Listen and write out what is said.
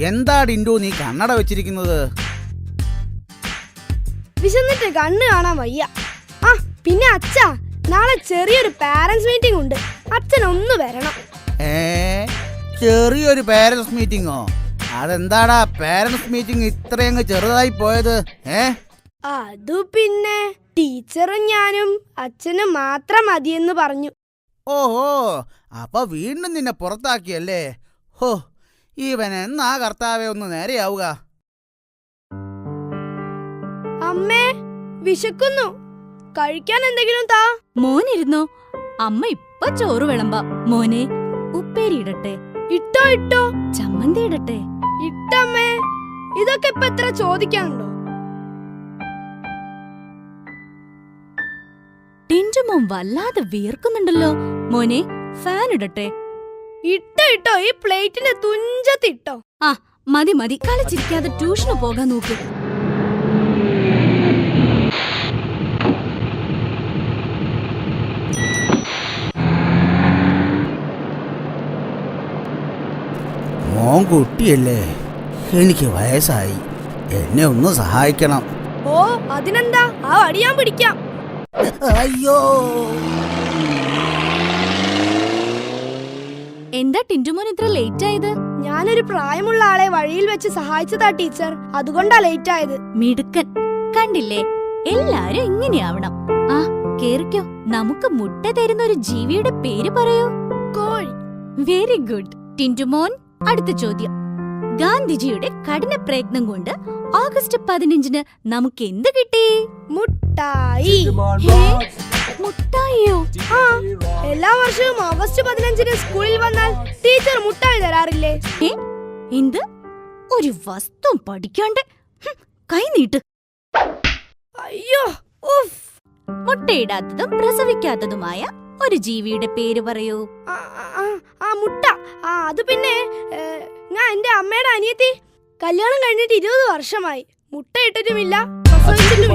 എന്താ ടിൻഡു നീ കണ്ണട വെച്ചിരിക്കുന്നത്? വിശന്നിട്ട് കണ്ണ് കാണാൻ വയ്യ. ആ പിന്നെ അച്ഛാ, നാളെ ചെറിയൊരു പാരന്റ്സ് മീറ്റിംഗ് ഉണ്ട്. അച്ഛൻ ഒന്ന് വരണം. ചെറിയൊരു പാരന്റ്സ് മീറ്റിംഗോ? അതെന്താടാ പാരന്റ്സ് മീറ്റിംഗ് ഇത്രയങ്ങ് ചെറുതായി പോയത്? അതു പിന്നെ ടീച്ചറും ഞാനും അച്ഛനും മാത്രം മതിയെന്ന് പറഞ്ഞു. ഓഹോ, അപ്പൊ വീണ്ടും നിന്നെ പുറത്താക്കിയല്ലേ? ഹോ, ഇവൻ എന്നാ കർത്താവേ ഒന്ന് നേരെയാവുക. അമ്മേ, വിശക്കുന്നു. കഴിക്കാൻ എന്തെങ്കിലും താ. മോനിരുന്നോ, അമ്മ ഇപ്പൊ ചോറ് വിളമ്പാം. മോനെ, ഉപ്പേരി ഇടട്ടെ? ഇട്ടോ ഇട്ടോ. ചമ്മന്തി ഇടട്ടെ? ഇട്ടമ്മേ. ഇതൊക്കെ ഇപ്പൊ എത്ര ചോദിക്കാനുണ്ടോ? ടിൻറ്റുമോൻ വല്ലാതെ വീർക്കുന്നുണ്ടല്ലോ. മോനെ, ഫാൻ ഇടട്ടെ? ഇട്ടോ ഇട്ടോ. ഈ പ്ലേറ്റിന്റെ തുഞ്ചത്തിട്ടോ. ആ മതി മതി, കളിച്ചിരിക്കാതെ ട്യൂഷന് പോകാൻ നോക്ക്. മോൻ കുട്ടിയല്ലേ, എനിക്ക് വയസ്സായി, എന്നെ ഒന്ന് സഹായിക്കണം. ഓ അതിനെന്താ, ആ അടിയാൻ പിടിക്കാം. അയ്യോ, എന്താ ടിൻറ്റുമോൻ ഇത്ര ലേറ്റ് ആയത്? ഞാനൊരു പ്രായമുള്ള ആളെ വഴിയിൽ വെച്ച് സഹായിച്ചതാ ടീച്ചർ, അതുകൊണ്ടാ ലേറ്റ് ആയത്. മിടുക്കൻ. കണ്ടില്ലേ, എല്ലാരും ഇങ്ങനെയാവണം. ആ കേറിക്കോ. നമുക്ക് മുട്ട തരുന്ന ഒരു ജീവിയുടെ പേര് പറയൂ. കോഴി. Very good Tintumon. അടുത്ത ചോദ്യം. ഗാന്ധിജിയുടെ കഠിന പ്രയത്നം കൊണ്ട് ഓഗസ്റ്റ് 15-ന് നമുക്ക് എന്ത് കിട്ടി? മുട്ടായി. മുട്ടായിയോ? ആ, എല്ലാ വർഷവും ഓഗസ്റ്റ് 15-ന് സ്കൂളിൽ വന്നാൽ ടീച്ചർ മുട്ടായി തരാറില്ലേ? എന്ത്? ഒരു വസ്തു പഠിക്കാണ്ട് കൈ നീട്ട്. അയ്യോ, ഉഫ്. മുട്ടയിടാത്തതും പ്രസവിക്കാത്തതുമായ ഒരു ജീവിയുടെ പേര് പറയൂ. മുട്ട. അത് പിന്നെ ഞാൻ എന്റെ അമ്മയുടെ അനിയത്തി. കല്യാണം കഴിഞ്ഞിട്ട് 20 വർഷമായി. മുട്ട ഇട്ടിട്ടുമില്ല, പ്രസവിച്ചിട്ടുമില്ല.